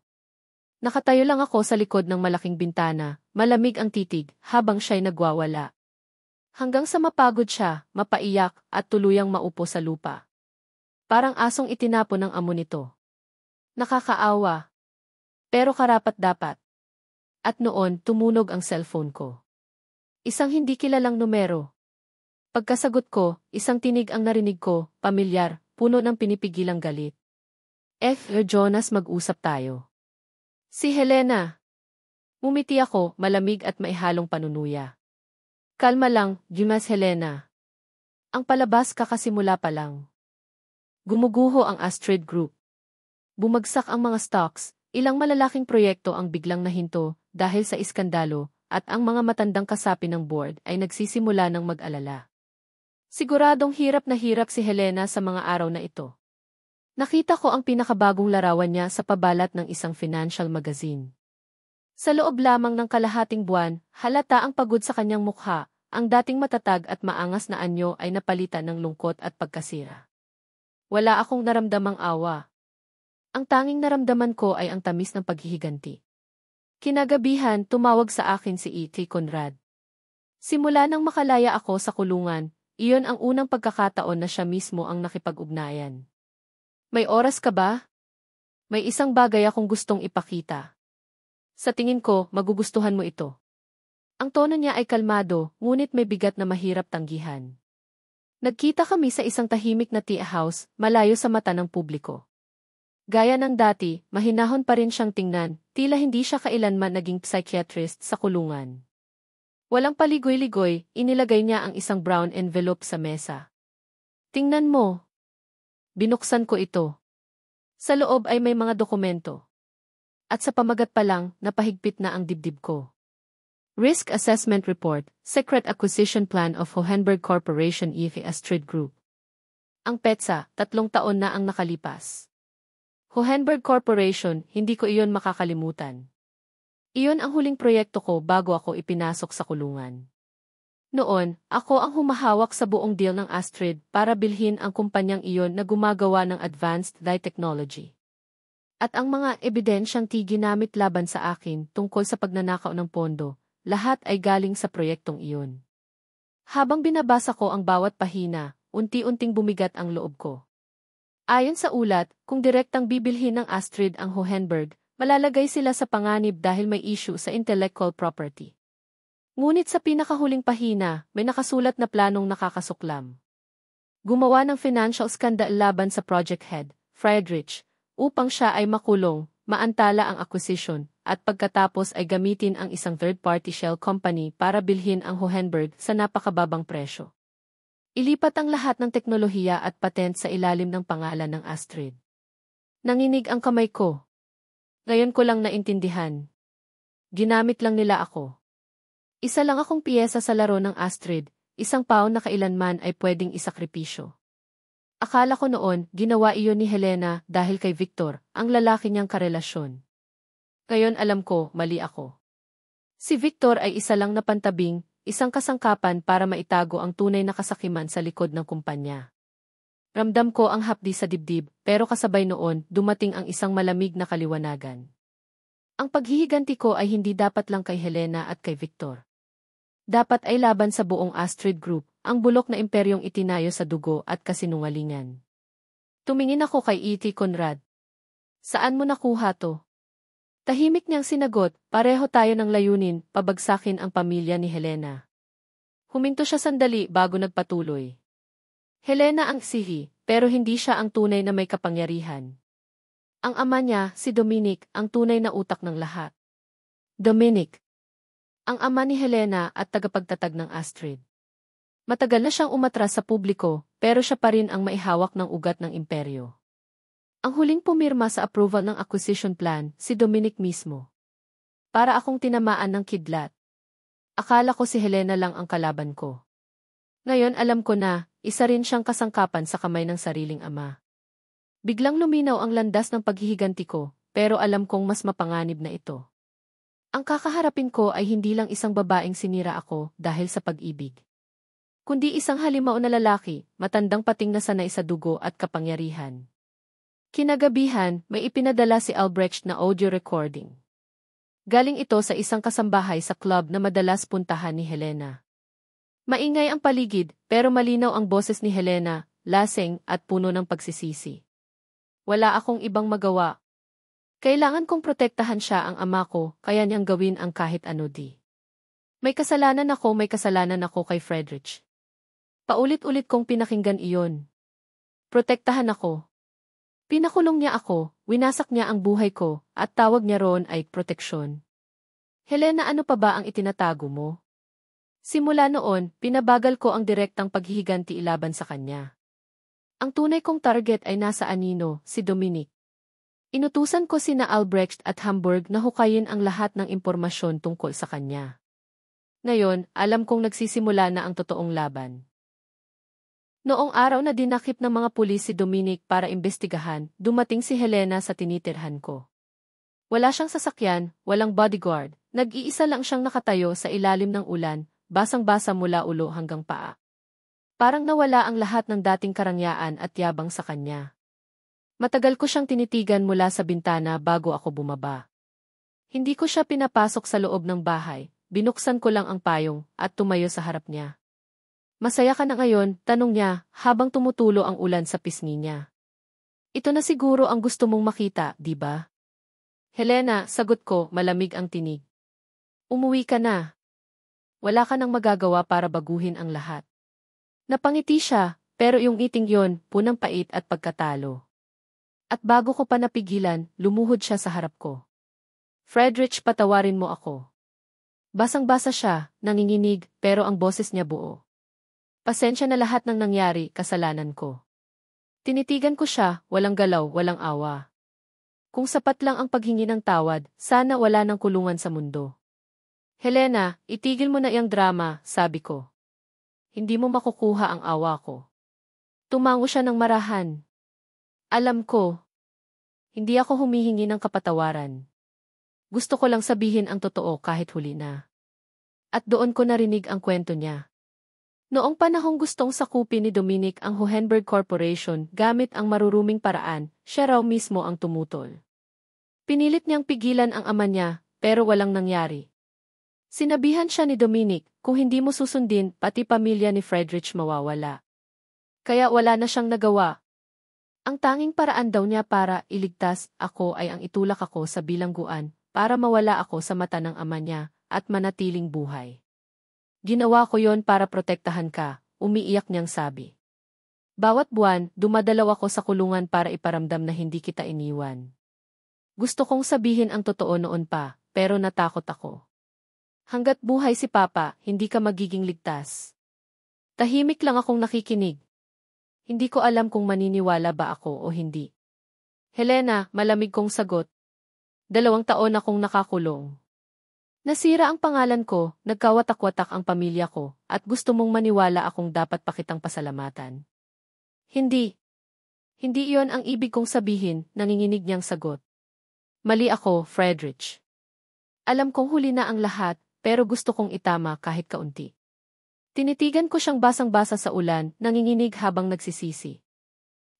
Nakatayo lang ako sa likod ng malaking bintana, malamig ang titig, habang siya'y nagwawala. Hanggang sa mapagod siya, mapaiyak, at tuluyang maupo sa lupa. Parang asong itinapon ng amo nito. Nakakaawa. Pero karapat-dapat. At noon, tumunog ang cellphone ko. Isang hindi kilalang numero. Pagkasagot ko, isang tinig ang narinig ko, pamilyar, puno ng pinipigilang galit. Jonas, mag-usap tayo. Si Helena. Mumiti ako, malamig at maihalong panunuya. Kalma lang, Jumas Helena. Ang palabas kakasimula pa lang. Gumuguho ang Astrid Group. Bumagsak ang mga stocks, ilang malalaking proyekto ang biglang nahinto dahil sa iskandalo, at ang mga matandang kasapi ng board ay nagsisimula ng mag-alala. Siguradong hirap na hirap si Helena sa mga araw na ito. Nakita ko ang pinakabagong larawan niya sa pabalat ng isang financial magazine. Sa loob lamang ng kalahating buwan, halata ang pagod sa kanyang mukha, ang dating matatag at maangas na anyo ay napalitan ng lungkot at pagkasira. Wala akong naramdamang awa. Ang tanging naramdaman ko ay ang tamis ng paghihiganti. Kinagabihan, tumawag sa akin si E.T. Conrad. Simula nang makalaya ako sa kulungan, iyon ang unang pagkakataon na siya mismo ang nakipag-ugnayan. May oras ka ba? May isang bagay akong gustong ipakita. Sa tingin ko, magugustuhan mo ito. Ang tono niya ay kalmado, ngunit may bigat na mahirap tanggihan. Nagkita kami sa isang tahimik na tea house, malayo sa mata ng publiko. Gaya ng dati, mahinahon pa rin siyang tingnan, tila hindi siya kailanman naging psychiatrist sa kulungan. Walang paligoy-ligoy, inilagay niya ang isang brown envelope sa mesa. Tingnan mo. Binuksan ko ito. Sa loob ay may mga dokumento. At sa pamagat pa lang, napahigpit na ang dibdib ko. Risk Assessment Report, Secret Acquisition Plan of Hohenberg Corporation e.V. Astrid Group. Ang petsa, 3 taon na ang nakalipas. Hohenberg Corporation, hindi ko iyon makakalimutan. Iyon ang huling proyekto ko bago ako ipinasok sa kulungan. Noon, ako ang humahawak sa buong deal ng Astrid para bilhin ang kumpanyang iyon na gumagawa ng advanced dye technology. At ang mga ebidensyang ginamit laban sa akin tungkol sa pagnanakaw ng pondo, lahat ay galing sa proyektong iyon. Habang binabasa ko ang bawat pahina, unti-unting bumigat ang loob ko. Ayon sa ulat, kung direktang bibilhin ng Astrid ang Hohenberg, malalagay sila sa panganib dahil may issue sa intellectual property. Ngunit sa pinakahuling pahina, may nakasulat na planong nakakasuklam. Gumawa ng financial scandal laban sa project head, Friedrich, upang siya ay makulong, maantala ang acquisition, at pagkatapos ay gamitin ang isang third-party shell company para bilhin ang Hohenberg sa napakababang presyo. Ilipat ang lahat ng teknolohiya at patent sa ilalim ng pangalan ng Astrid. Nanginig ang kamay ko. Ngayon ko lang naintindihan. Ginamit lang nila ako. Isa lang akong piyesa sa laro ng Astrid, isang paon na kailanman ay pwedeng isakripisyo. Akala ko noon, ginawa iyon ni Helena dahil kay Victor, ang lalaki niyang karelasyon. Ngayon alam ko, mali ako. Si Victor ay isa lang na pantabing, isang kasangkapan para maitago ang tunay na kasakiman sa likod ng kumpanya. Ramdam ko ang hapdi sa dibdib, pero kasabay noon, dumating ang isang malamig na kaliwanagan. Ang paghihiganti ko ay hindi dapat lang kay Helena at kay Victor. Dapat ay laban sa buong Astrid Group, ang bulok na imperyong itinayo sa dugo at kasinungalingan. Tumingin ako kay E.T. Conrad. Saan mo nakuha to? Tahimik niyang sinagot, pareho tayo ng layunin, pabagsakin ang pamilya ni Helena. Huminto siya sandali bago nagpatuloy. Helena ang sihi, pero hindi siya ang tunay na may kapangyarihan. Ang ama niya, si Dominic, ang tunay na utak ng lahat. Dominic. Ang ama ni Helena at tagapagtatag ng Astrid. Matagal na siyang umatras sa publiko, pero siya pa rin ang maihawak ng ugat ng imperyo. Ang huling pumirma sa approval ng acquisition plan, si Dominic mismo. Para akong tinamaan ng kidlat. Akala ko si Helena lang ang kalaban ko. Ngayon alam ko na, isa rin siyang kasangkapan sa kamay ng sariling ama. Biglang luminaw ang landas ng paghihiganti ko, pero alam kong mas mapanganib na ito. Ang kakaharapin ko ay hindi lang isang babaeng sinira ako dahil sa pag-ibig. kundi isang halimaw na lalaki, matandang pating na sanay sa dugo at kapangyarihan. Kinagabihan, may ipinadala si Albrecht na audio recording. Galing ito sa isang kasambahay sa club na madalas puntahan ni Helena. Maingay ang paligid, pero malinaw ang boses ni Helena, lasing at puno ng pagsisisi. Wala akong ibang magawa. Kailangan kong protektahan siya, ang ama ko, kaya niyang gawin ang kahit ano di. May kasalanan ako kay Friedrich. Paulit-ulit kong pinakinggan iyon. Protektahan ako. Pinakulong niya ako, winasak niya ang buhay ko, at tawag niya roon ay proteksyon. Helena, ano pa ba ang itinatago mo? Simula noon, pinabagal ko ang direktang paghihiganti laban sa kanya. Ang tunay kong target ay nasa anino, si Dominic. Inutusan ko sina Albrecht at Hamburg na hukayin ang lahat ng impormasyon tungkol sa kanya. Ngayon, alam kong nagsisimula na ang totoong laban. Noong araw na dinakip ng mga pulis si Dominic para imbestigahan, dumating si Helena sa tinitirhan ko. Wala siyang sasakyan, walang bodyguard, nag-iisa lang siyang nakatayo sa ilalim ng ulan, basang-basa mula ulo hanggang paa. Parang nawala ang lahat ng dating karangyaan at yabang sa kanya. Matagal ko siyang tinitigan mula sa bintana bago ako bumaba. Hindi ko siya pinapasok sa loob ng bahay, binuksan ko lang ang payong at tumayo sa harap niya. Masaya ka na ngayon, tanong niya, habang tumutulo ang ulan sa pisngi niya. Ito na siguro ang gusto mong makita, di ba? Helena, sagot ko, malamig ang tinig. Umuwi ka na. Wala ka nang magagawa para baguhin ang lahat. Napangiti siya, pero yung ngiting yon, punang pait at pagkatalo. At bago ko pa napigilan, lumuhod siya sa harap ko. Friedrich, patawarin mo ako. Basang-basa siya, nanginginig, pero ang boses niya buo. Pasensya na lahat ng nangyari, kasalanan ko. Tinitigan ko siya, walang galaw, walang awa. Kung sapat lang ang paghingi ng tawad, sana wala nang kulungan sa mundo. Helena, itigil mo na iyang drama, sabi ko. Hindi mo makukuha ang awa ko. Tumango siya ng marahan. Alam ko. Hindi ako humihingi ng kapatawaran. Gusto ko lang sabihin ang totoo kahit huli na. At doon ko narinig ang kwento niya. Noong panahong gustong sakupin ni Dominic ang Hohenberg Corporation gamit ang maruruming paraan, siya raw mismo ang tumutol. Pinilit niyang pigilan ang ama niya, pero walang nangyari. Sinabihan siya ni Dominic, kung hindi mo susundin, pati pamilya ni Friedrich mawawala. Kaya wala na siyang nagawa. Ang tanging paraan daw niya para iligtas ako ay ang itulak ako sa bilangguan para mawala ako sa mata ng ama niya at manatiling buhay. Ginawa ko yon para protektahan ka, umiiyak niyang sabi. Bawat buwan, dumadalaw ako sa kulungan para iparamdam na hindi kita iniwan. Gusto kong sabihin ang totoo noon pa, pero natakot ako. Hanggat buhay si Papa, hindi ka magiging ligtas. Tahimik lang akong nakikinig. Hindi ko alam kung maniniwala ba ako o hindi. Helena, malamig kong sagot. 2 taon akong nakakulong. Nasira ang pangalan ko, nagkawatak-watak ang pamilya ko, at gusto mong maniwala akong dapat pa kitang pasalamatan. Hindi. Hindi iyon ang ibig kong sabihin, nanginginig niyang sagot. Mali ako, Friedrich. Alam kong huli na ang lahat, pero gusto kong itama kahit kaunti. Tinitigan ko siyang basang-basa sa ulan, nanginginig habang nagsisisi.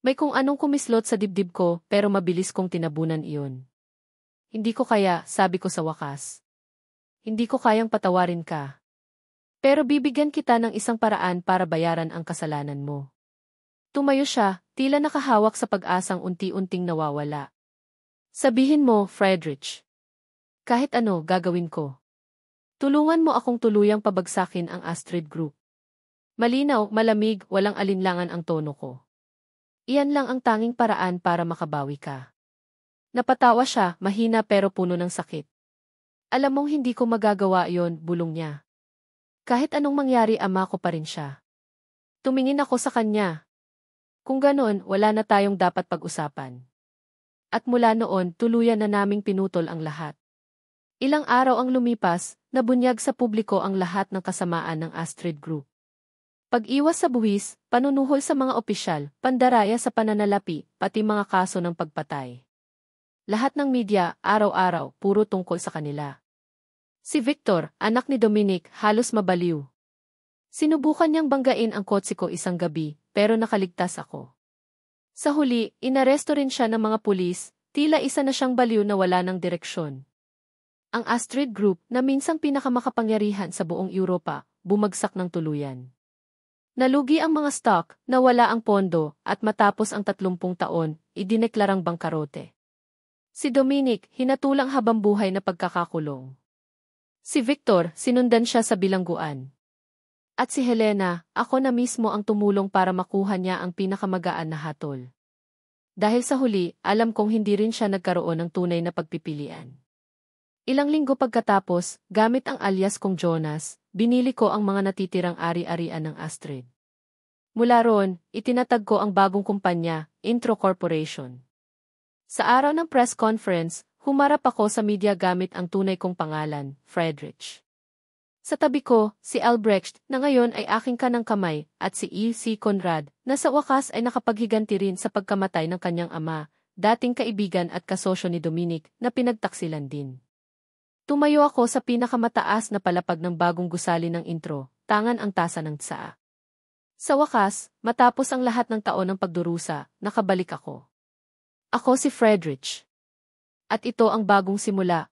May kung anong kumislot sa dibdib ko, pero mabilis kong tinabunan iyon. Hindi ko kaya, sabi ko sa wakas. Hindi ko kayang patawarin ka. Pero bibigyan kita ng isang paraan para bayaran ang kasalanan mo. Tumayo siya, tila nakahawak sa pag-asang unti-unting nawawala. Sabihin mo, Friedrich. Kahit ano, gagawin ko. Tulungan mo akong tuluyang pabagsakin ang Astrid Group. Malinaw, malamig, walang alinlangan ang tono ko. Iyan lang ang tanging paraan para makabawi ka. Napatawa siya, mahina pero puno ng sakit. Alam mong hindi ko magagawa yon, bulong niya. Kahit anong mangyari, ama ko pa rin siya. Tumingin ako sa kanya. Kung ganon, wala na tayong dapat pag-usapan. At mula noon, tuluyan na naming pinutol ang lahat. Ilang araw ang lumipas, nabunyag sa publiko ang lahat ng kasamaan ng Astrid Group. Pag-iwas sa buwis, panunuhol sa mga opisyal, pandaraya sa pananalapi, pati mga kaso ng pagpatay. Lahat ng media, araw-araw, puro tungkol sa kanila. Si Victor, anak ni Dominic, halos mabaliw. Sinubukan niyang banggain ang kotse ko isang gabi, pero nakaligtas ako. Sa huli, inaresto rin siya ng mga pulis, tila isa na siyang baliw na wala ng direksyon. Ang Astrid Group, na minsang pinakamakapangyarihan sa buong Europa, bumagsak ng tuluyan. Nalugi ang mga stock, nawala ang pondo, at matapos ang 30 taon, idineklarang bangkarote. Si Dominic, hinatulang habambuhay na pagkakakulong. Si Victor, sinundan siya sa bilangguan. At si Helena, ako na mismo ang tumulong para makuha niya ang pinakamagaan na hatol. Dahil sa huli, alam kong hindi rin siya nagkaroon ng tunay na pagpipilian. Ilang linggo pagkatapos, gamit ang alias kong Jonas, binili ko ang mga natitirang ari-arian ng Astrid. Mula roon, itinatag ko ang bagong kumpanya, Intro Corporation. Sa araw ng press conference, humarap ako sa media gamit ang tunay kong pangalan, Friedrich. Sa tabi ko, si Albrecht, na ngayon ay aking kanang kamay, at si E.C. Conrad, na sa wakas ay nakapaghiganti rin sa pagkamatay ng kanyang ama, dating kaibigan at kasosyo ni Dominic, na pinagtaksilan din. Tumayo ako sa pinakamataas na palapag ng bagong gusali ng Intro, tangan ang tasa ng tsaa. Sa wakas, matapos ang lahat ng taon ng pagdurusa, nakabalik ako. Ako si Friedrich. At ito ang bagong simula,